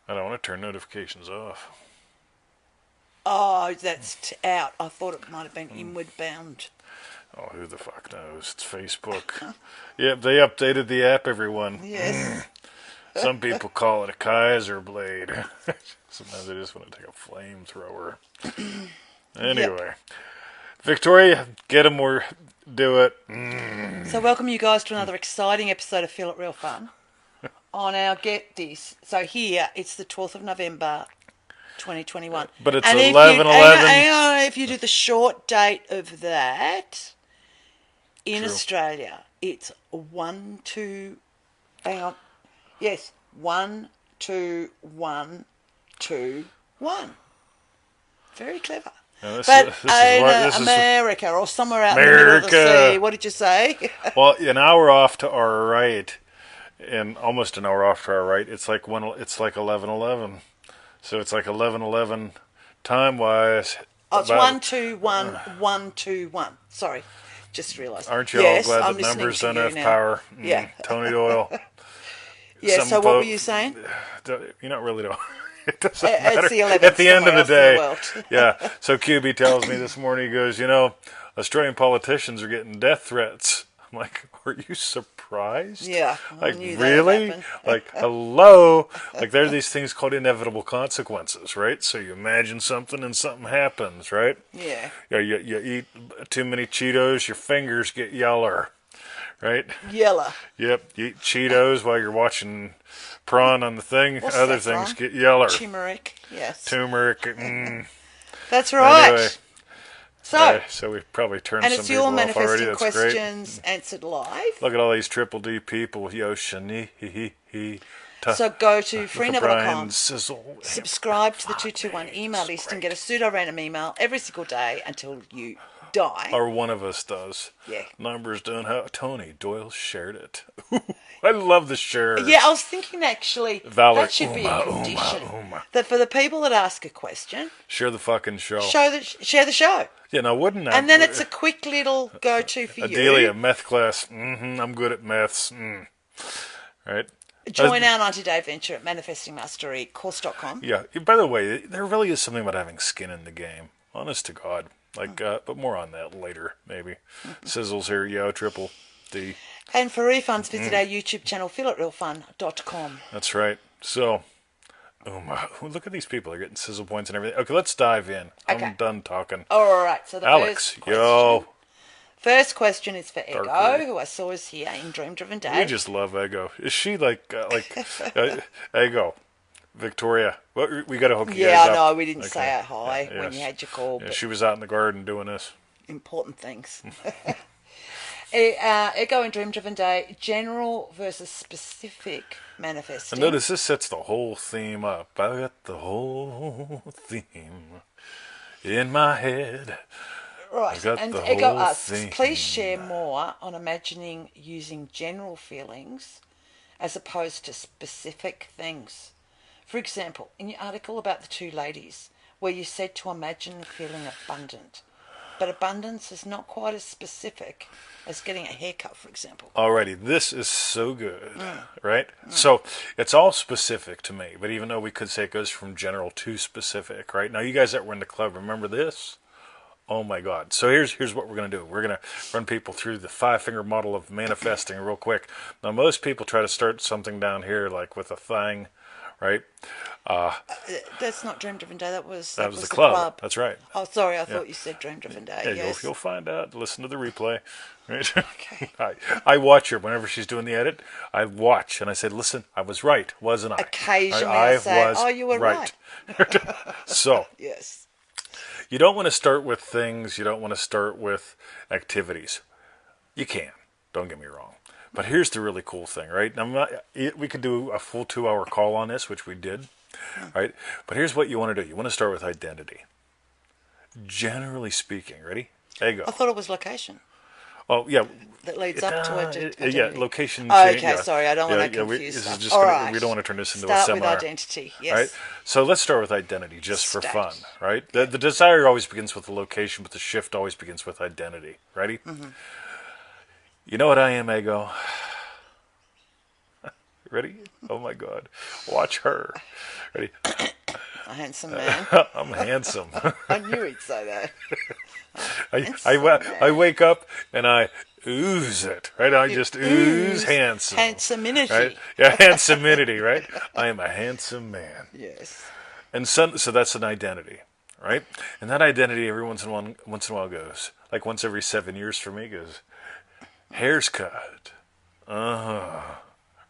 I don't want to turn notifications off. Oh, that's out. I thought it might have been inward bound. Oh, who the fuck knows? It's Facebook. Yep, they updated the app, everyone. Yes. Some people call it a Kaiser blade. Sometimes they just want to take a flamethrower. Anyway. Yep. Victoria, get them or do it. So welcome you guys to another exciting episode of Feel It Real Fun. On our Get This. So here, it's the 12th of November, 2021. But it's and 11/11. Hang on, if you do the short date of that, in True. Australia, it's 1, 2, hang on. Yes, 1, 2, 1, 2, 1. Very clever. This But is America or somewhere out in the middle of the sea, what did you say? Well, an hour off to our right, and almost an hour off to our right, it's like 11:11. So it's like 11:11 time wise. Oh, it's 1, 2, 1, 1, 2, 1. Sorry, just realised. Aren't you all glad that numbers don't have power? Yeah. Tony Doyle. Yeah. So what were you saying? You're not really doing. It doesn't It's matter. the 11th At the end of the day. world. Yeah. So QB tells me this morning, he goes, Australian politicians are getting death threats. I'm like, are you surprised? Yeah. Like, I knew really? that Like, hello? Like, there are these things called inevitable consequences, right? So you imagine something and something happens, right? Yeah. You eat too many Cheetos, your fingers get yeller, right? Yeller. Yep. You eat Cheetos while you're watching prawn on the thing. What's other that things from? get yeller. Turmeric. Yes. Turmeric. That's right. Anyway, so we probably turned and some it's people your off already. manifesting That's questions answered live. Look at all these triple D people. Yo, Shinita. So go to freeneville.com, Sizzle. subscribe to the 221 email list and get a pseudo-random email every single day until you die. Or one of us does. Yeah. Numbers don't have. Tony Doyle shared it. I love the share. Yeah, I was thinking actually that should be a condition. That for the people that ask a question, share the fucking show. share the show. Yeah, now wouldn't that? And then it's a quick little go-to for you. Adelia, meth class. I'm good at meths. Right? Join our 90-day venture at manifestingmasterycourse.com. Yeah. By the way, there really is something about having skin in the game. Honest to God. Like, but more on that later, maybe. Sizzles here, yo, triple D. And for refunds, visit our YouTube channel, feelitrealfun.com. That's right. So, look at these people. They're getting sizzle points and everything. Okay, let's dive in. Okay. I'm done talking. All right. So the Alex, first question is for Egho, who I saw is here in Dream Driven Day. We just love Egho. Is she like Egho? Victoria, we got to hook you guys up. Yeah, no, we didn't say hi when you had your call. Yeah, but she was out in the garden doing this. important things. Egho in Dream Driven Day, general versus specific manifesting. And notice this sets the whole theme up. I got the whole theme in my head. Right, and Egho asks, please share more on imagining using general feelings as opposed to specific things. For example, in your article about the two ladies, where you said to imagine feeling abundant, but abundance is not quite as specific as getting a haircut, for example. Alrighty, this is so good, right? So it's all specific to me, but even though we could say it goes from general to specific, right? Now, you guys that were in the club, remember this? Oh my God. So here's what we're going to do. We're going to run people through the 5-finger model of manifesting real quick. Now, most people try to start something down here, like with a thing, right? That's not Dream Driven Day. That was the club. That's right. Oh, sorry. I thought you said Dream Driven Day. Yeah, yes. you'll find out. Listen to the replay. Right? Okay. I watch her whenever she's doing the edit. I watch and I said, "Listen, I was right, wasn't I?" Occasionally, I say, "Oh, you were right." So yes. You don't want to start with things. You don't want to start with activities. You can. Don't get me wrong. But here's the really cool thing, right? We could do a full 2-hour call on this, which we did, right? But here's what you want to do. You want to start with identity. Generally speaking, ready? Egho. I thought it was location. Oh, yeah. That leads up to identity. Yeah, location. Oh, okay, sorry. I don't want to confuse stuff. We don't want to turn this into a seminar. Start with identity, yes. Right? So let's start with identity just for fun, right? The desire always begins with the location, but the shift always begins with identity. Ready? Mm-hmm. You know what I am, Egho? Ready? Oh my God. Watch her. Ready? A handsome man. I'm handsome. I knew he'd say that. I wake up and I ooze it, right? I just ooze handsome. Handsominity. Right? Yeah, handsominity, right? I am a handsome man. Yes. And so that's an identity, right? And that identity every once in a while goes, like once every 7 years for me, goes, hair's cut.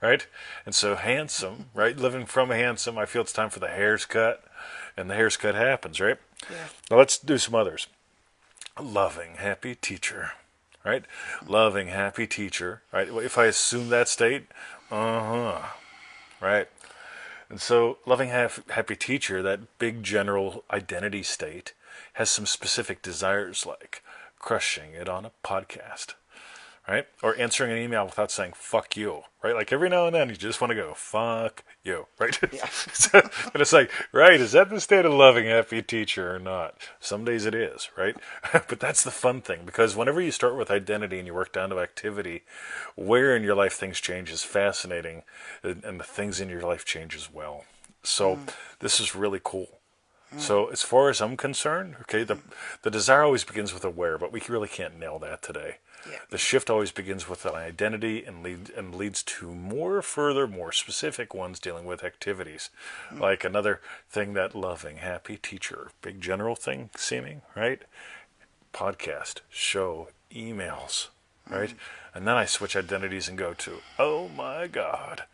Right? And so handsome, right? Living from handsome, I feel it's time for the hair's cut. And the hair's cut happens, right? Yeah. Now let's do some others. Loving, happy teacher, right? Loving, happy teacher, right? If I assume that state, right? And so loving, happy teacher, that big general identity state, has some specific desires like crushing it on a podcast, right? Or answering an email without saying fuck you, right? Like every now and then you just want to go fuck you, right? Yeah. But it's like, right, is that the state of loving, happy teacher or not? Some days it is, right? But that's the fun thing, because whenever you start with identity and you work down to activity, where in your life things change is fascinating, and the things in your life change as well. So this is really cool. So as far as I'm concerned, okay, the desire always begins with aware, but we really can't nail that today. Yeah. The shift always begins with an identity and leads to more specific ones dealing with activities. Like another thing, that loving, happy teacher, big general thing seeming, right? Podcast, show, emails, right? And then I switch identities and go to, oh my God,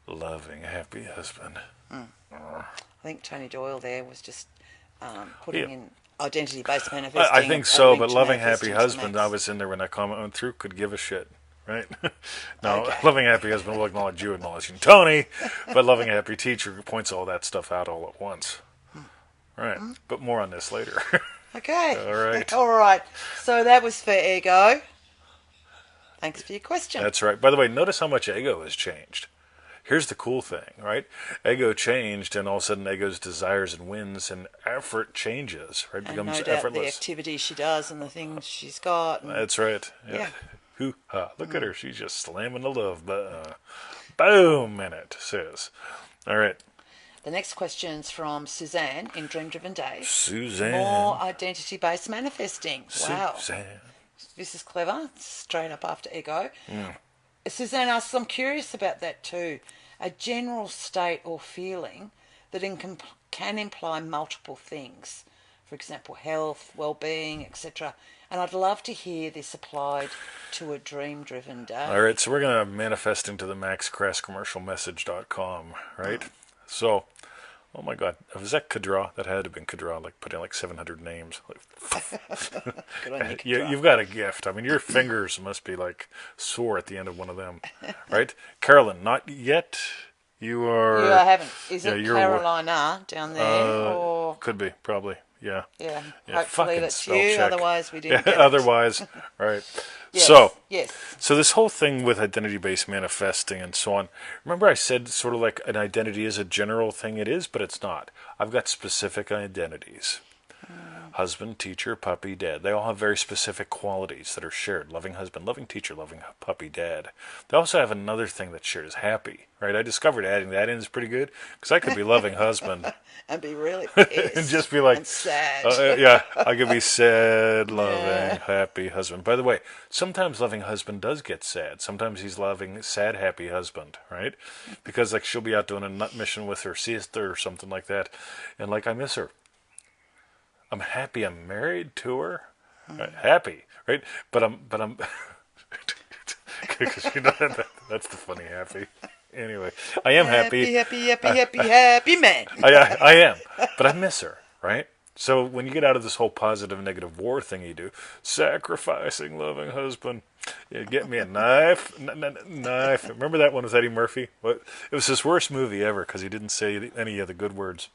loving, happy husband. I think Tony Doyle there was just putting in identity-based manifesting. I think so, but loving, happy husband, I was in there when that comment went through, could give a shit, right? No, okay. Loving, happy husband will acknowledge you acknowledging Tony, but loving, happy teacher points all that stuff out all at once. Right, but more on this later. Okay. All right. All right. So that was for Egho. Thanks for your question. That's right. By the way, notice how much Egho has changed. Here's the cool thing, right? Egho changed, and all of a sudden Egho's desires and wins and effort changes, right? And Becomes no doubt effortless. the activities she does and the things she's got. And that's right. yeah. Hoo-ha. Look at her. She's just slamming the love button. Boom in it, says. All right. The next question's from Suzanne in Dream Driven Days. Suzanne. More identity-based manifesting. Wow. Suzanne. This is clever. Straight up after Egho. Suzanne asks, I'm curious about that too. A general state or feeling that can imply multiple things. For example, health, well-being, etc. And I'd love to hear this applied to a dream-driven day. All right, so we're going to manifest into the maxcrasscommercialmessage.com, right? So, oh my God, was that Kadra? That had to have been Kadra, like put in like 700 names. Good on you, You've got a gift. I mean, your fingers must be like sore at the end of one of them, right? Carolyn, not yet. You are. I haven't. Is it Carolina down there? Or could be, probably. Yeah. Yeah. Hopefully that's you. Check. Otherwise, we didn't. Get it. Otherwise, right. Yes. So this whole thing with identity-based manifesting and so on. Remember, I said sort of like an identity is a general thing. It is, but it's not. I've got specific identities. Husband, teacher, puppy, dad. They all have very specific qualities that are shared. Loving husband, loving teacher, loving puppy, dad. They also have another thing that's shared is happy, right? I discovered adding that in is pretty good because I could be loving husband. And be really pissed. And just be like, and sad. Yeah, I could be sad, loving, happy husband. By the way, sometimes loving husband does get sad. Sometimes he's loving, sad, happy husband, right? Because like she'll be out doing a nut mission with her sister or something like that. And like, I miss her. I'm happy I'm married to her. Right? Happy, right? But I'm because you know that's the funny happy. Anyway, I am happy. Happy man. I am, but I miss her, right? So when you get out of this whole positive negative war thing you do, sacrificing loving husband, get me a knife, knife. Remember that one with Eddie Murphy? What? It was his worst movie ever because he didn't say any of the good words.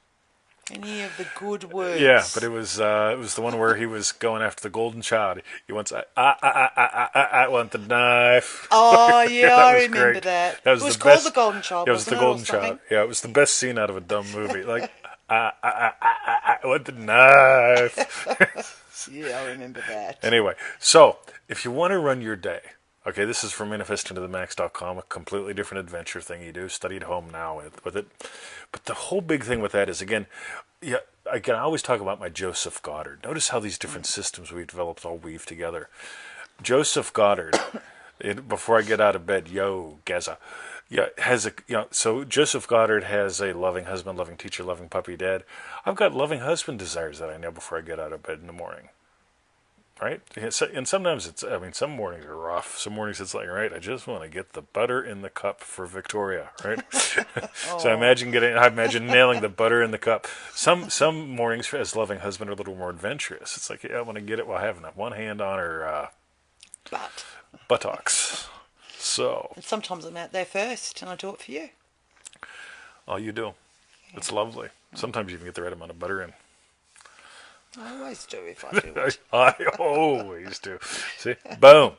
Any of the good words. Yeah, but it was the one where he was going after the golden child. He wants I want the knife. Oh yeah, I remember great. that. It was called the Golden Child. Yeah, it was the Golden Child. Yeah, it was the best scene out of a dumb movie. Like I want the knife. Yeah, I remember that. Anyway, so if you want to run your day Okay, this is from manifestingtothemax.com, a completely different adventure thing you do. Study at home now with it. But the whole big thing with that is, again, yeah, I always talk about my Joseph Goddard. Notice how these different systems we've developed all weave together. Joseph Goddard, before I get out of bed, yo, Gaza, yeah, has a, so Joseph Goddard has a loving husband, loving teacher, loving puppy dad. I've got loving husband desires that I know before I get out of bed in the morning. Right? And sometimes some mornings are rough. Some mornings it's like, right, I just want to get the butter in the cup for Victoria, right? So I imagine nailing the butter in the cup. Some mornings as loving husband are a little more adventurous. It's like, yeah, I want to get it while having one hand on her buttocks. So. And sometimes I'm out there first and I do it for you. Oh, you do. Yeah. It's lovely. Sometimes you can get the right amount of butter in. I always do if I do it. I always do. See? Boom.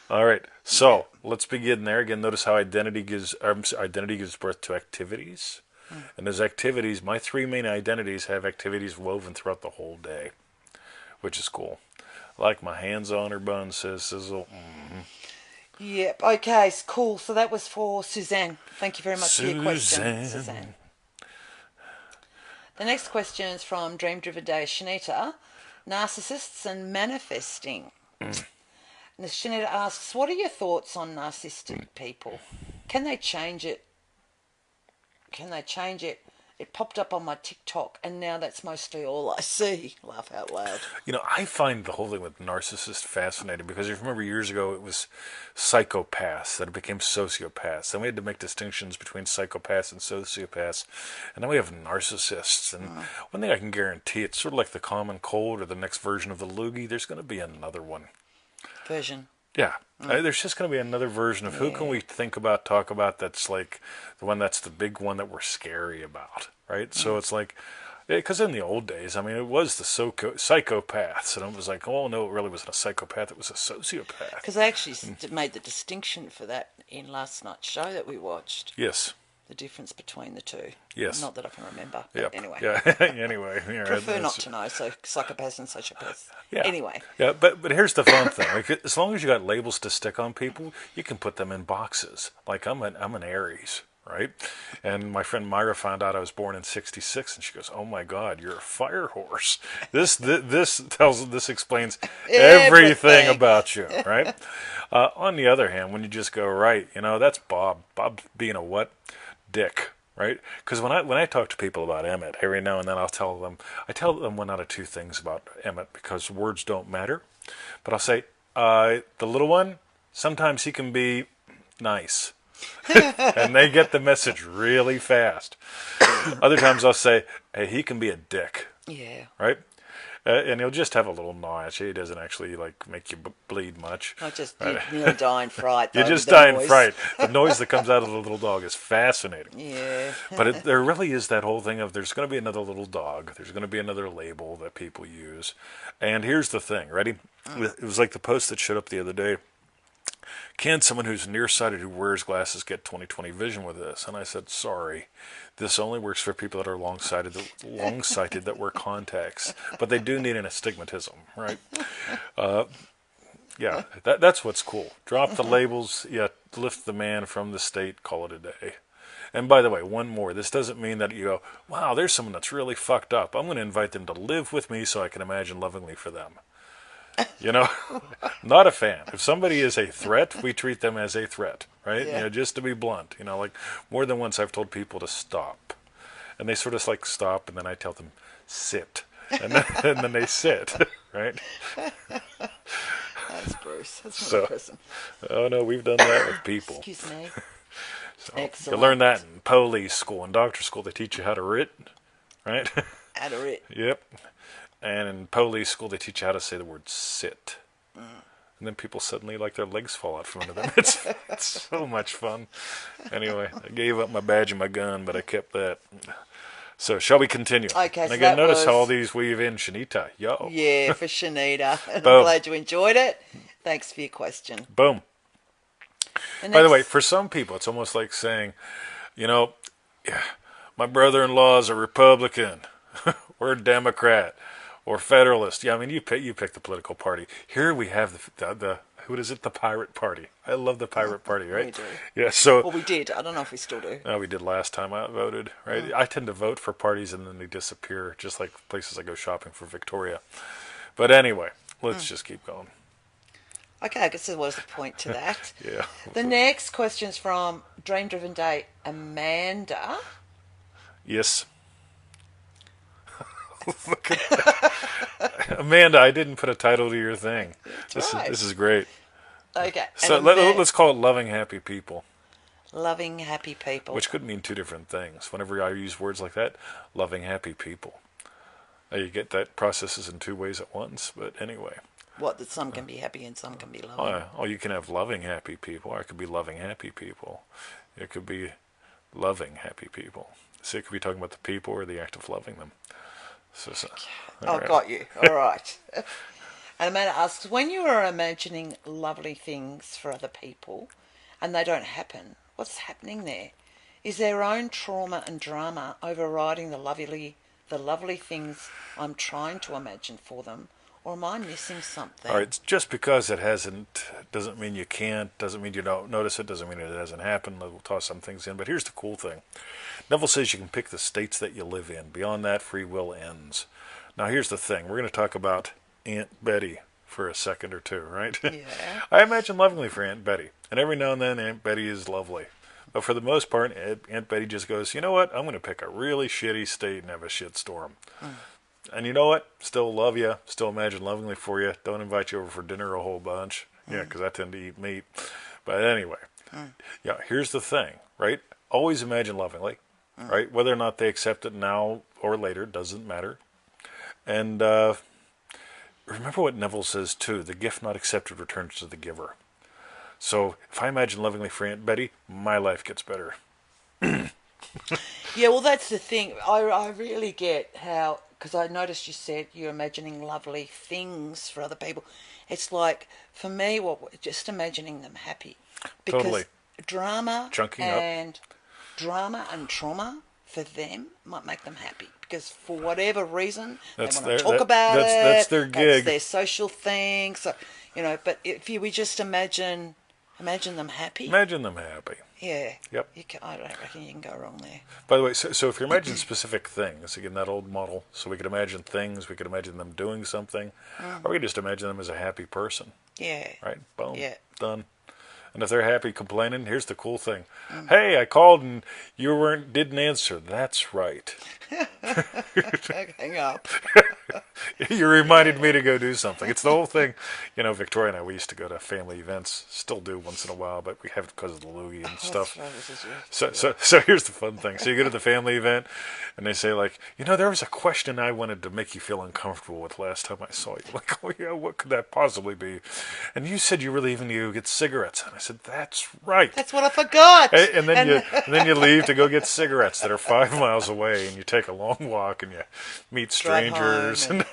All right. So let's begin there. Again, notice how identity gives birth to activities. And those activities, my three main identities have activities woven throughout the whole day, which is cool. Like my hands on her bun, says Sizzle. Mm-hmm. Yep. Okay. Cool. So that was for Suzanne. Thank you very much for your question, Suzanne. The next question is from Dream Driven Day, Shinita, narcissists and manifesting. And Shinita asks, what are your thoughts on narcissistic people? Can they change it? It popped up on my TikTok, and now that's mostly all I see. Laugh out loud. I find the whole thing with narcissists fascinating because if you remember years ago, it was psychopaths that became sociopaths. Then we had to make distinctions between psychopaths and sociopaths. And now we have narcissists. And one thing I can guarantee, it's sort of like the common cold or the next version of the loogie. There's going to be another one. Version. Yeah. There's just going to be another version of who can we talk about that's like the one that's the big one that we're scary about, right? So it's like, because in the old days, it was the psychopaths, and it was like, oh no, it really wasn't a psychopath, it was a sociopath. Because I actually made the distinction for that in last night's show that we watched. Yes. The difference between the two. Yes. Not that I can remember. But anyway. Yeah. Anyway. Yeah, prefer not to know, so psychopaths and sociopaths. Yeah. Anyway. Yeah, but here's the fun thing. Like, as long as you got labels to stick on people, you can put them in boxes. Like I'm an Aries, right? And my friend Myra found out I was born in '66, and she goes, "Oh my God, you're a fire horse." This explains everything about you, right? On the other hand, when you just go, right, that's Bob. Bob's being a what? Dick, right? Because when I talk to people about Emmett, every now and then I tell them one out of two things about Emmett because words don't matter. But I'll say, the little one, sometimes he can be nice. And they get the message really fast. Other times I'll say, hey, he can be a dick. Yeah. Right? And he'll just have a little gnaw at you. He doesn't actually make you bleed much. I just nearly die in fright. You just die in fright. The noise that comes out of the little dog is fascinating. Yeah. But there really is that whole thing of there's going to be another little dog. There's going to be another label that people use. And here's the thing. Ready? It was like the post that showed up the other day. Can someone who's nearsighted who wears glasses get 20/20 vision with this? And I said, sorry. This only works for people that are long-sighted that wear contacts. But they do need an astigmatism, right? Yeah, that's what's cool. Drop the labels, lift the man from the state, call it a day. And by the way, one more. This doesn't mean that you go, wow, there's someone that's really fucked up. I'm going to invite them to live with me so I can imagine lovingly for them. Not a fan. If somebody is a threat, we treat them as a threat, right? Yeah. Just to be blunt. Like more than once I've told people to stop. And they sort of like stop, and then I tell them, sit. And then they sit, right? That's Bruce. That's not a person. Oh, no, we've done that with people. Excuse me. So excellent. You learn that in police school and doctor school. They teach you how to writ, right? How to writ. Yep. And in police school, they teach you how to say the word sit. And then people suddenly, their legs fall out from under them. It's so much fun. Anyway, I gave up my badge and my gun, but I kept that. So, shall we continue? Okay, and again, notice how all these weave in. Shinita, yo. Yeah, for Shinita. I'm glad you enjoyed it. Thanks for your question. Boom. By the way, for some people, it's almost like saying, my brother-in-law is a Republican or a Democrat. Or Federalist. Yeah, you pick the political party. Here we have the what is it? The pirate party. I love the pirate party, right? We do. Yeah. So. Well, we did. I don't know if we still do. We did last time I voted, right? I tend to vote for parties and then they disappear, just like places I go shopping for Victoria. But anyway, let's just keep going. Okay, I guess there was a point to that. Yeah. The next question's from Dream Driven Day, Amanda. Yes. Look at that. Amanda, I didn't put a title to your thing. This is great. Okay. So let's call it Loving Happy People. Loving happy people. Which could mean two different things. Whenever I use words like that, loving happy people. You get that processes in two ways at once, but anyway. What, that some can be happy and some can be loving? Oh, you can have loving happy people, or it could be loving happy people. It could be loving happy people. So it could be talking about the people or the act of loving them. Right. Got you. All right. And Amanda asks, when you are imagining lovely things for other people and they don't happen, what's happening there? Is their own trauma and drama overriding the lovely things I'm trying to imagine for them? Or am I missing something? All right, just because it hasn't doesn't mean you can't, doesn't mean you don't notice it, doesn't mean it hasn't happened. We'll toss some things in. But here's the cool thing. Neville says you can pick the states that you live in. Beyond that, free will ends. Now here's the thing. We're going to talk about Aunt Betty for a second or two, right? Yeah. I imagine lovingly for Aunt Betty. And every now and then Aunt Betty is lovely. But for the most part, Aunt Betty just goes, you know what? I'm going to pick a really shitty state and have a shit storm. And you know what? Still love you. Still imagine lovingly for you. Don't invite you over for dinner a whole bunch. Yeah, because I tend to eat meat. But anyway, yeah, here's the thing, right? Always imagine lovingly, right? Whether or not they accept it now or later doesn't matter. And remember what Neville says, too. The gift not accepted returns to the giver. So if I imagine lovingly for Aunt Betty, my life gets better. Yeah, well, that's the thing. I really get how, because I noticed you said you're imagining lovely things for other people. It's like, for me, just imagining them happy. Because totally. drama and trauma for them might make them happy. Because for whatever reason, they want to talk about it. That's their gig. That's their social thing. So, but if we just imagine them happy. Imagine them happy. Yeah. Yep. I don't reckon you can go wrong there. By the way, so if you imagine specific things, again, that old model, so we could imagine things, we could imagine them doing something, or we could just imagine them as a happy person. Yeah. Right? Boom. Yeah. Done. And if they're happy complaining, here's the cool thing. Hey, I called and you didn't answer. That's right. Hang up. You reminded me to go do something. It's the whole thing. Victoria and I, we used to go to family events. Still do once in a while, but we haven't because of the loogie and stuff. So here's the fun thing. So you go to the family event, and they say, like, there was a question I wanted to make you feel uncomfortable with last time I saw you. Like, oh, yeah, what could that possibly be? And you said you really even need to get cigarettes. And I said, that's right. That's what I forgot. And then you leave to go get cigarettes that are 5 miles away, and you take a long walk, and you meet strangers. And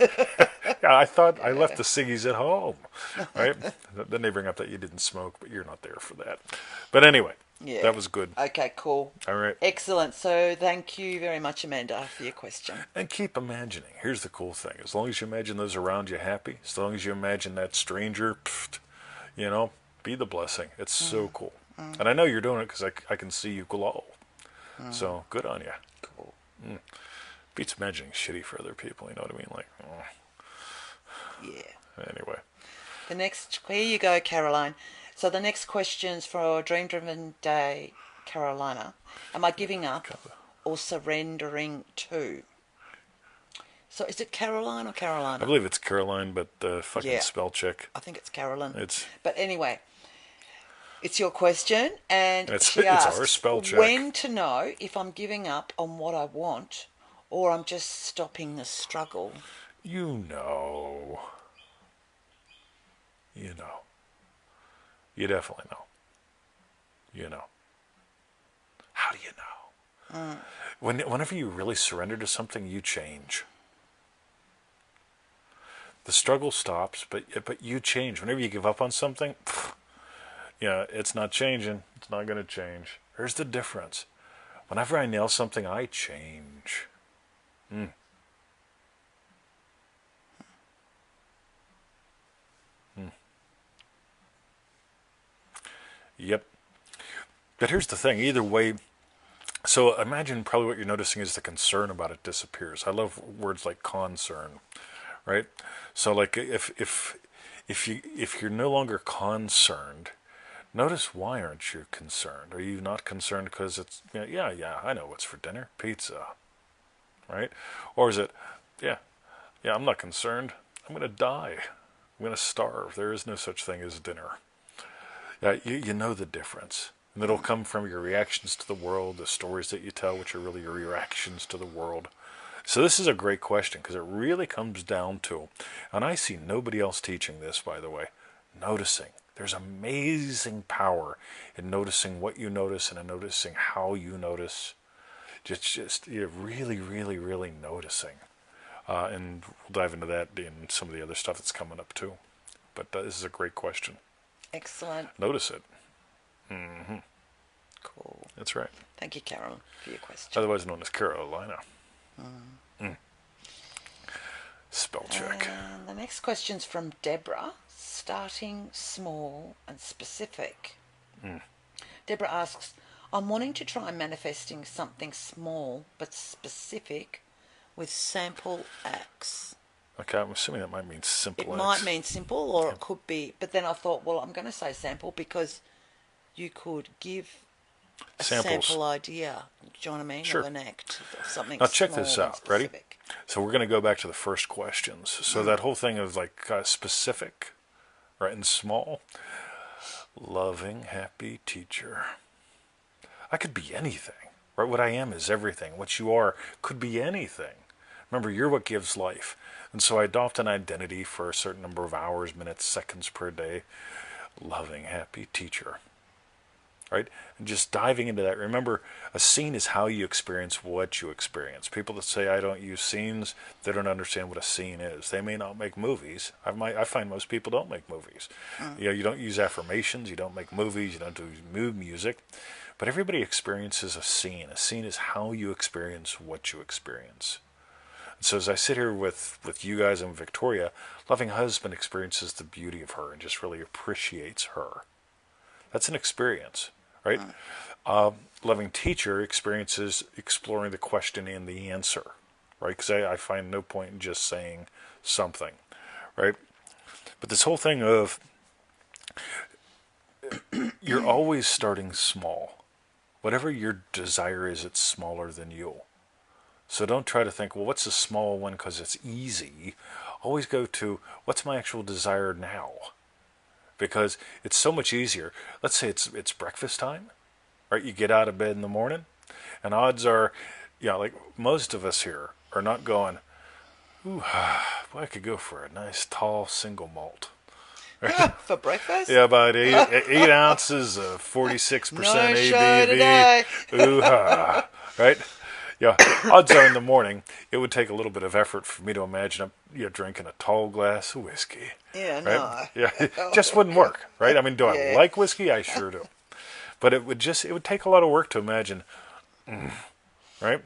I thought I left the ciggies at home, right? Then they bring up that you didn't smoke, but you're not there for that. But anyway, that was good. Okay, cool. All right. Excellent. So thank you very much, Amanda, for your question. And keep imagining. Here's the cool thing. As long as you imagine those around you happy, as long as you imagine that stranger, be the blessing. It's so cool. And I know you're doing it because I can see you glow. So good on you. Cool. Beats imagining shitty for other people. You know what I mean? Like, oh. Yeah. Anyway. Here you go, Caroline. So the next question's for Dream Driven Day, Carolina. Am I giving up or surrendering to? So is it Caroline or Carolina? I believe it's Caroline, but fucking spell check. I think it's Carolyn. But anyway, it's your question, and it's asks, our spell check. When to know if I'm giving up on what I want or I'm just stopping the struggle? You know. You definitely know. How do you know? Whenever you really surrender to something, you change. The struggle stops, but you change. Whenever you give up on something, it's not changing. It's not going to change. Here's the difference. Whenever I nail something, I change. Yep. But here's the thing. Either way, so imagine probably what you're noticing is the concern about it disappears. I love words like concern, right? So like if you're no longer concerned, notice why aren't you concerned? Are you not concerned because it's yeah, I know what's for dinner, pizza, right? Or is it yeah, I'm not concerned. I'm gonna die. I'm gonna starve. There is no such thing as dinner. You know the difference. And it'll come from your reactions to the world, the stories that you tell, which are really your reactions to the world. So this is a great question because it really comes down to, and I see nobody else teaching this, by the way, noticing. There's amazing power in noticing what you notice and in noticing how you notice. Just you're really, really, really noticing. And we'll dive into that in some of the other stuff that's coming up too. But this is a great question. Excellent. Notice it. Mm-hmm. Cool. That's right. Thank you, Carol, for your question. Otherwise known as Carolina. Spell check. And the next question's from Deborah, starting small and specific. Deborah asks, I'm wanting to try manifesting something small but specific with sample acts. Okay, I'm assuming that might mean simple. It might mean simple, or it could be, but then I thought, well, I'm going to say sample because you could give a sample idea. Do you know what I mean? Sure. Of an act, of something. Now check this out. Ready? So we're going to go back to the first questions. So that whole thing of like specific, right, and small. Loving, happy teacher. I could be anything, right? What I am is everything. What you are could be anything. Remember, you're what gives life. And so I adopt an identity for a certain number of hours, minutes, seconds per day. Loving, happy teacher. Right? And just diving into that. Remember, a scene is how you experience what you experience. People that say, I don't use scenes, they don't understand what a scene is. They may not make movies. I find most people don't make movies. You don't use affirmations, you don't make movies, you don't do mood music. But everybody experiences a scene. A scene is how you experience what you experience. So as I sit here with you guys and Victoria, loving husband experiences the beauty of her and just really appreciates her. That's an experience, right? Loving teacher experiences exploring the question and the answer, right? Because I find no point in just saying something, right? But this whole thing of you're always starting small. Whatever your desire is, it's smaller than you. So don't try to think, well, what's a small one because it's easy. Always go to, what's my actual desire now? Because it's so much easier. Let's say it's breakfast time, right? You get out of bed in the morning, and odds are, like most of us here are not going, ooh, boy, I could go for a nice tall single malt. Right? For breakfast? Yeah, about 8 ounces of 46% ABV. Ooh-ha, right? Yeah, odds are in the morning, it would take a little bit of effort for me to imagine drinking a tall glass of whiskey. Yeah, right? No. Yeah, it just wouldn't work, right? I mean, do I like whiskey? I sure do. But it would take a lot of work to imagine, right?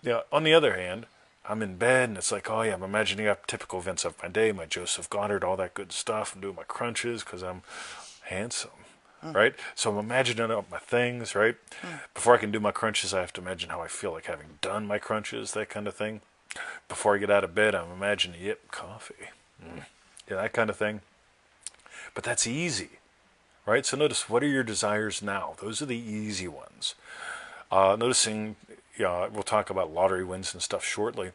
Yeah, on the other hand, I'm in bed and it's like, oh yeah, I'm imagining up typical events of my day, my Joseph Goddard, all that good stuff. I'm doing my crunches because I'm handsome. Right? So I'm imagining up my things, right? Before I can do my crunches, I have to imagine how I feel like having done my crunches, that kind of thing. Before I get out of bed, I'm imagining, coffee. Yeah, that kind of thing. But that's easy, right? So notice, what are your desires now? Those are the easy ones. Noticing, we'll talk about lottery wins and stuff shortly.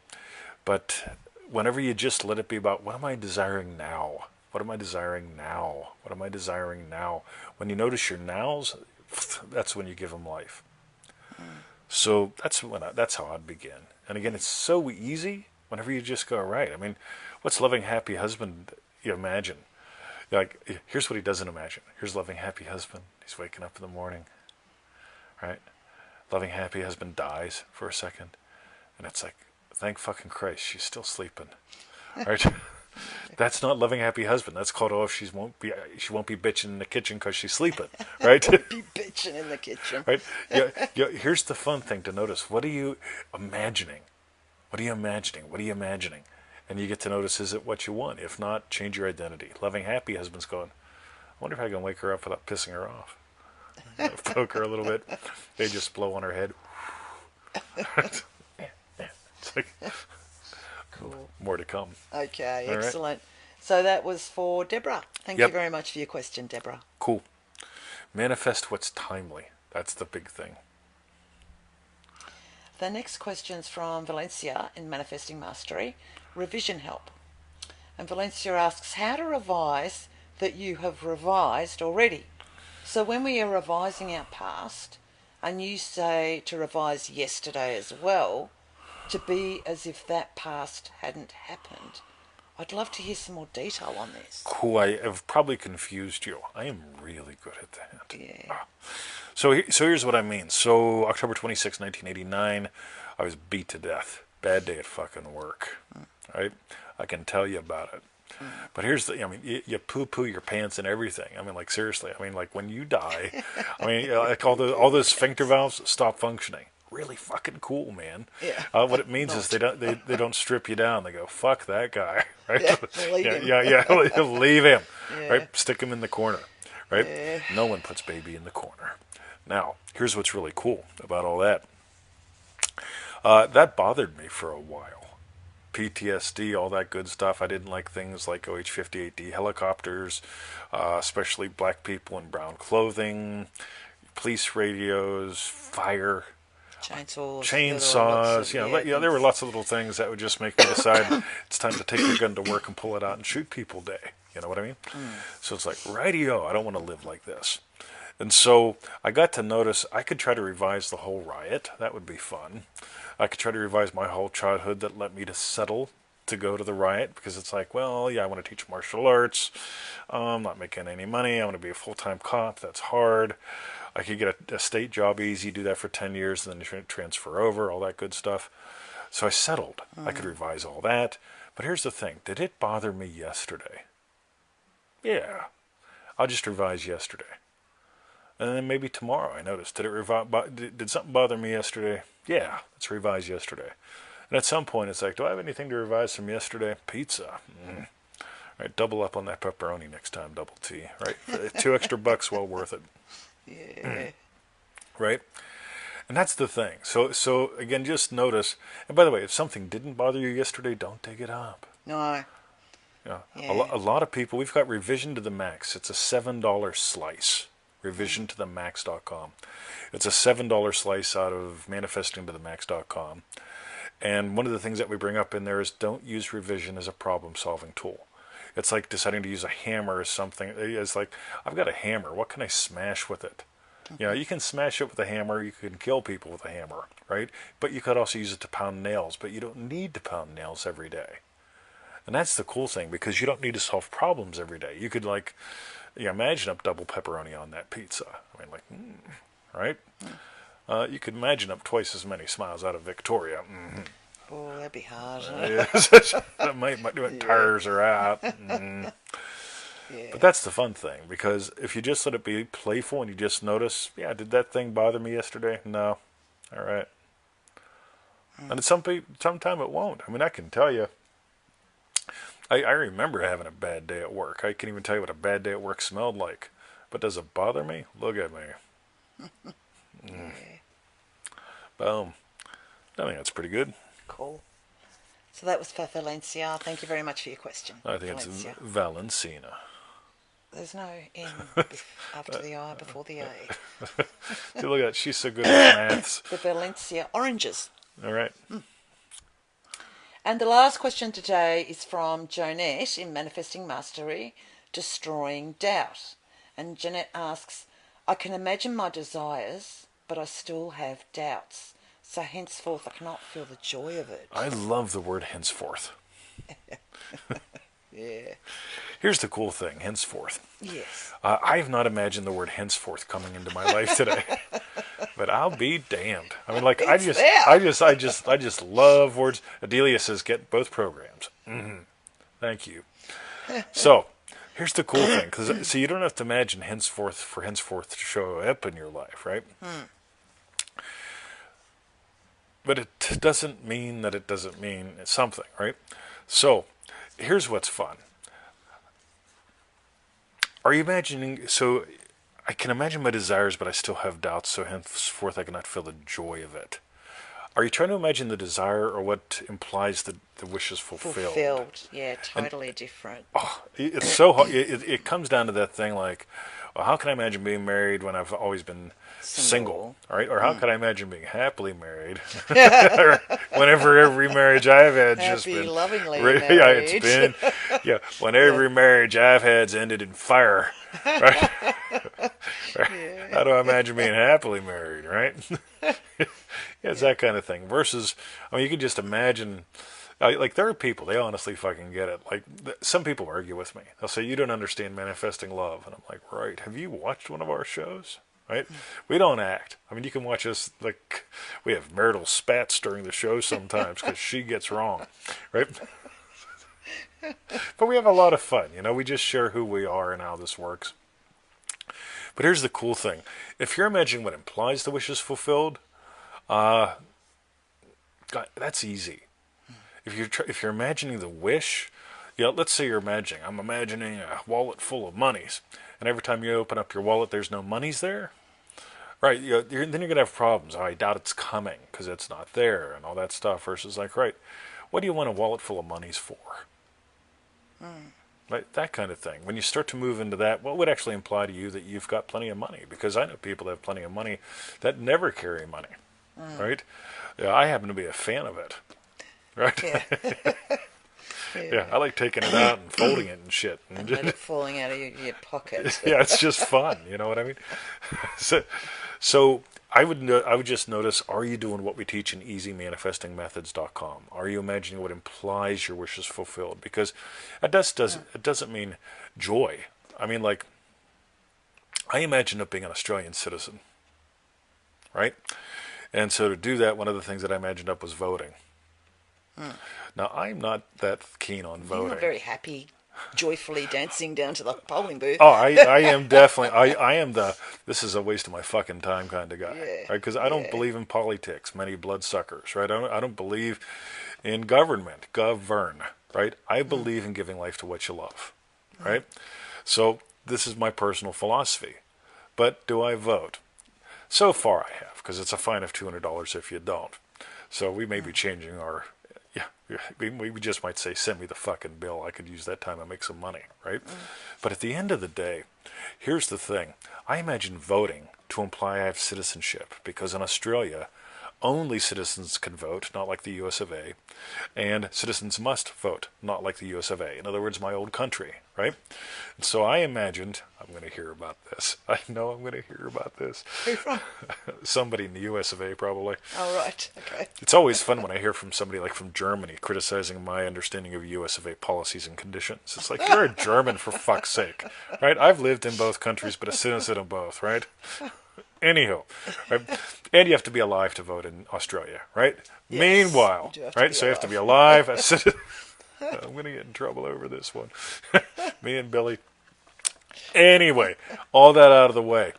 But whenever you just let it be about, what am I desiring now? What am I desiring now? What am I desiring now? When you notice your nows, that's when you give them life. So that's how I'd begin. And again, it's so easy whenever you just go, right. I mean, what's loving, happy husband you imagine? Like, here's what he doesn't imagine. Here's loving, happy husband. He's waking up in the morning, right? Loving, happy husband dies for a second. And it's like, thank fucking Christ, she's still sleeping, right? That's not loving, happy husband. That's called, she won't be bitching in the kitchen because she's sleeping, right? Be bitching in the kitchen, right? Here's the fun thing to notice. What are you imagining? What are you imagining? What are you imagining? And you get to notice, is it what you want? If not, change your identity. Loving, happy husband's going, wonder if I can wake her up without pissing her off. Poke her a little bit. They just blow on her head. It's like, cool. More to come. Okay, All excellent. Right. So that was for Deborah. Thank you very much for your question, Deborah. Cool. Manifest what's timely. That's the big thing. The next question's from Valencia in Manifesting Mastery. Revision help. And Valencia asks, how to revise that you have revised already? So when we are revising our past, and you say to revise yesterday as well, to be as if that past hadn't happened. I'd love to hear some more detail on this. Cool. I have probably confused you. I am really good at that. Yeah. So here's what I mean. So October 26, 1989, I was beat to death. Bad day at fucking work. Right? I can tell you about it. But here's the, I mean, you poo-poo your pants and everything. I mean, like, seriously. I mean, like, when you die, I mean, like, all those sphincter valves stop functioning. Really fucking cool, man. Yeah. What it means is they don't strip you down. They go, fuck that guy. Right? Yeah, leave him. Yeah. Right? Stick him in the corner. Right? Yeah. No one puts baby in the corner. Now, here's what's really cool about all that. That bothered me for a while. PTSD, all that good stuff. I didn't like things like OH-58D helicopters, especially black people in brown clothing, police radios, fire, chainsaws. There were lots of little things that would just make me decide it's time to take your gun to work and pull it out and shoot people day. You know what I mean? So it's like, rightio, I don't want to live like this. And so I got to notice I could try to revise the whole riot. That would be fun. I could try to revise my whole childhood that led me to settle to go to the riot, because it's like, well, yeah, I want to teach martial arts. I'm not making any money. I want to be a full-time cop. That's hard. I could get a state job easy, do that for 10 years, and then transfer over, all that good stuff. So I settled. I could revise all that. But here's the thing. Did it bother me yesterday? Yeah. I'll just revise yesterday. And then maybe tomorrow I noticed, did something bother me yesterday? Yeah, let's revise yesterday. And at some point it's like, do I have anything to revise from yesterday? Pizza. All right, double up on that pepperoni next time, double T. Right, $2 extra, well worth it. Yeah. Right? And that's the thing. So again, just notice. And by the way, if something didn't bother you yesterday, don't dig it up. No. Yeah. Yeah. A lot of people, we've got Revision to the Max. It's a $7 slice. RevisionToTheMax.com. It's a $7 slice out of ManifestingToTheMax.com. And one of the things that we bring up in there is don't use revision as a problem-solving tool. It's like deciding to use a hammer or something. It's like, I've got a hammer. What can I smash with it? You know, you can smash it with a hammer. You can kill people with a hammer, right? But you could also use it to pound nails. But you don't need to pound nails every day. And that's the cool thing, because you don't need to solve problems every day. You could, like, imagine up double pepperoni on that pizza. I mean, like, right? You could imagine up twice as many smiles out of Victoria. Oh, that'd be hard. That might do it. Tires are out. Yeah. But that's the fun thing, because if you just let it be playful and you just notice, yeah, did that thing bother me yesterday? No. All right. And sometime it won't. I mean, I can tell you. I remember having a bad day at work. I can even tell you what a bad day at work smelled like. But does it bother me? Look at me. Yeah. Boom. I think that's pretty good. Cool. So that was for Valencia. Thank you very much for your question. I think Valencia. it's Valencina. There's no N after the I before the A. See, look at that. She's so good at maths. The Valencia oranges. All right. And the last question today is from Joanette in Manifesting Mastery, Destroying Doubt. And Jeanette asks, I can imagine my desires, but I still have doubts. So henceforth I cannot feel the joy of it. I love the word henceforth. Yeah. Here's the cool thing, henceforth. Yes. I have not imagined the word henceforth coming into my life today. But I'll be damned. I mean, like, I just love words. Adelia says, get both programs. Thank you. So, here's the cool thing. So you don't have to imagine henceforth to show up in your life, right? But it doesn't mean that it doesn't mean something, right? So, here's what's fun. Are you imagining? So I can imagine my desires, but I still have doubts. So henceforth, I cannot feel the joy of it. Are you trying to imagine the desire, or what implies the wish is fulfilled? Fulfilled, yeah, totally different. Oh, it's so hard. It comes down to that thing like, well, how can I imagine being married when I've always been single, right? Or how can I imagine being happily married whenever every marriage I've had just been lovingly married. Yeah, it's been when every marriage I've had's ended in fire, right? Yeah. How do I imagine being happily married, right? Yeah, it's that kind of thing. Versus, I mean, you can just imagine. Like, there are people, they honestly fucking get it. Like, some people argue with me. They'll say, you don't understand manifesting love. And I'm like, right, have you watched one of our shows? Right? We don't act. I mean, you can watch us, like, we have marital spats during the show sometimes because she gets wrong. Right? But we have a lot of fun. You know, we just share who we are and how this works. But here's the cool thing. If you're imagining what implies the wish is fulfilled, God, that's easy. If you're imagining the wish, let's say I'm imagining a wallet full of monies, and every time you open up your wallet, there's no monies there, right? Then you're gonna have problems. Oh, I doubt it's coming because it's not there, and all that stuff. Versus like, right, what do you want a wallet full of monies for? Right, that kind of thing. When you start to move into that, what would actually imply to you that you've got plenty of money? Because I know people that have plenty of money that never carry money, right? Yeah, I happen to be a fan of it. Right? Yeah. Yeah, I like taking it out and folding it and shit. And let it falling out of your pocket. Yeah, it's just fun. You know what I mean? So I would just notice, are you doing what we teach in easymanifestingmethods.com? Are you imagining what implies your wish is fulfilled? Because it doesn't mean joy. I mean, like, I imagined up being an Australian citizen, right? And so to do that, one of the things that I imagined up was voting. Now, I'm not that keen on voting. You're not very happy, joyfully dancing down to the polling booth. Oh, I am definitely, I am this is a waste of my fucking time kind of guy. Yeah. Right? Because I don't believe in politics, many bloodsuckers, right? I don't believe in govern, right? I believe in giving life to what you love, right? So this is my personal philosophy. But do I vote? So far I have, because it's a fine of $200 if you don't. So we may be changing our... we just might say, send me the fucking bill. I could use that time to make some money, right? But at the end of the day, here's the thing. I imagine voting to imply I have citizenship, because in Australia, only citizens can vote, not like the US of A, and citizens must vote, not like the US of A. In other words, my old country, right? And so I imagined, I'm going to hear about this. I know I'm going to hear about this. Who from? Somebody in the US of A, probably. Oh, right. Okay. It's always fun when I hear from somebody like from Germany criticizing my understanding of US of A policies and conditions. It's like, you're a German, for fuck's sake, right? I've lived in both countries, but a citizen of both, right? Anywho, right? And you have to be alive to vote in Australia, right? Yes, meanwhile, right? So you have to be alive. I'm going to get in trouble over this one. Me and Billy. Anyway, all that out of the way.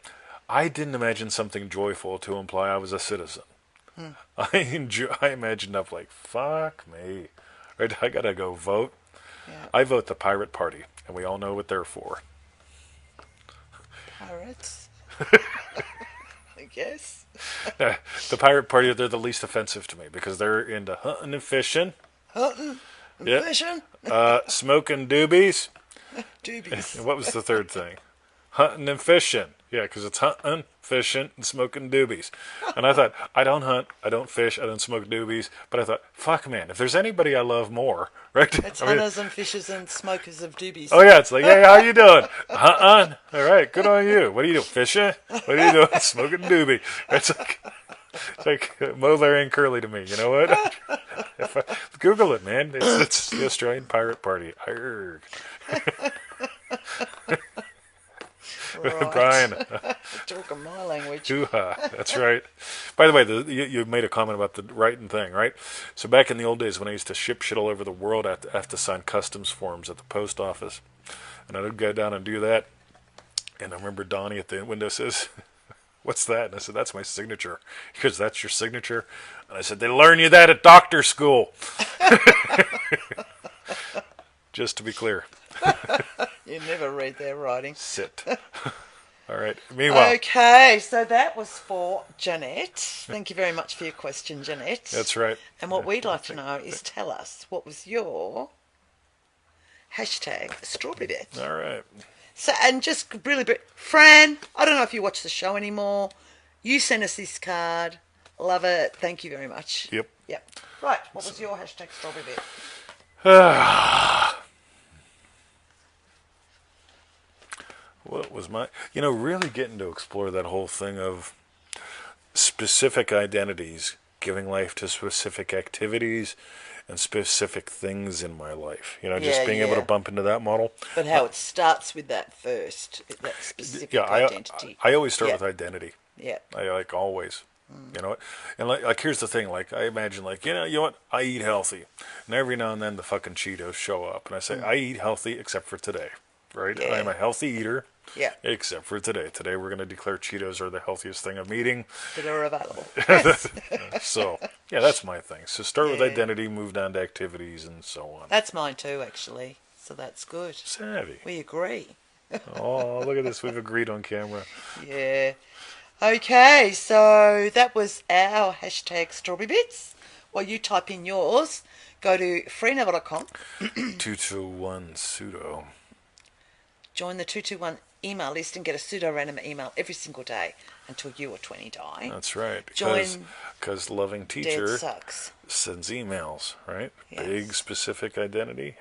I didn't imagine something joyful to imply I was a citizen. I imagined up like, fuck me. Right? I got to go vote. Yeah. I vote the Pirate Party, and we all know what they're for. Pirates? I guess. The Pirate Party, they're the least offensive to me because they're into hunting and fishing. Hunting and fishing? Smoking doobies. Doobies. And what was the third thing? Hunting and fishing. Yeah, because it's hunting, fishing, and smoking doobies. And I thought, I don't hunt, I don't fish, I don't smoke doobies. But I thought, fuck, man, if there's anybody I love more, right? It's hunters and fishers and smokers of doobies. Oh, yeah, it's like, hey, how you doing? Hunting. All right, good on you. What are you doing, fishing? What are you doing? Smoking doobie. It's like Mo, Larry, and Curly to me. You know what? Google it, man. It's the Australian Pirate Party. Arrgh. Right. Brian. Talking my language. That's right. By the way, you made a comment about the writing thing, right? So back in the old days when I used to ship shit all over the world, I have to sign customs forms at the post office. And I would go down and do that. And I remember Donnie at the window says, what's that? And I said, that's my signature. He goes, that's your signature? And I said, they learn you that at doctor school. Just to be clear. You never read their writing. Sit. All right. Meanwhile. Okay, so that was for Jeanette. Thank you very much for your question, Jeanette. That's right. And what we'd like to know is tell us, what was your hashtag strawberry bit? All right. So, and just really, Fran, I don't know if you watch the show anymore. You sent us this card. Love it. Thank you very much. Yep. Right, what was your hashtag strawberry bit? What was my... really getting to explore that whole thing of specific identities, giving life to specific activities and specific things in my life. Just being able to bump into that model. But how it starts with that first, that specific identity. I always start with identity. Yeah. I always. And here's the thing, I imagine, you know what, I eat healthy, and every now and then the fucking Cheetos show up, and I say, I eat healthy except for today, right? Yeah. I'm a healthy eater, except for today. Today we're going to declare Cheetos are the healthiest thing I'm eating. That are available. So, that's my thing. So start with identity, move down to activities, and so on. That's mine too, actually, so that's good. Savvy. We agree. Oh, look at this, we've agreed on camera. Yeah. Okay, so that was our hashtag strawberry bits. While you type in yours, go to freeneville.com. 221 pseudo. Join the 221 email list and get a pseudo-random email every single day until you or 20 die. That's right. Join because loving teacher sucks. Sends emails, right? Yes. Big specific identity,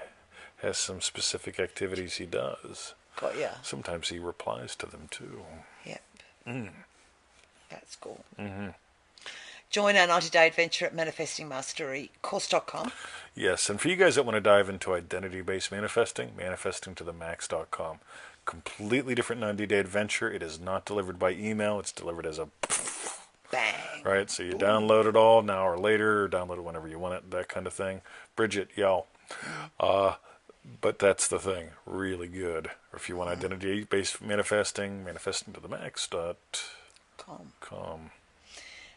has some specific activities he does. Got ya. Sometimes he replies to them too. Yep. That's cool. Join our 90-day adventure at manifestingmasterycourse.com. Yes, and for you guys that want to dive into identity-based manifesting, manifestingtothemax.com. Completely different 90-day adventure. It is not delivered by email. It's delivered as a bang. Right, so you download it all an hour later, or download it whenever you want it, that kind of thing. Bridget, yell. But that's the thing, really good. Or if you want identity-based manifesting, manifestingtothemax.com.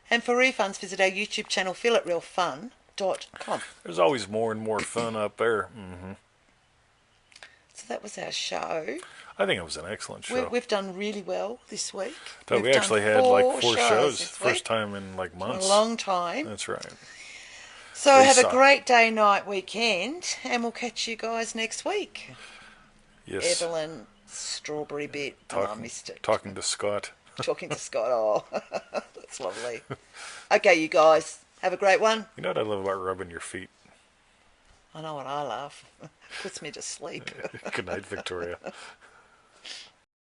And for refunds, visit our YouTube channel, feelitrealfun.com. There's always more and more fun up there. So that was our show. I think it was an excellent show. We've done really well this week. We actually had four shows. First time in months. A long time. That's right. So have a great day, night, weekend, and we'll catch you guys next week. Yes. Evelyn, strawberry bit. I missed it. Talking to Scott. Talking to Scott. Oh, that's lovely. Okay, you guys, have a great one. You know what I love about rubbing your feet? I know what I love. Puts me to sleep. Good night, Victoria.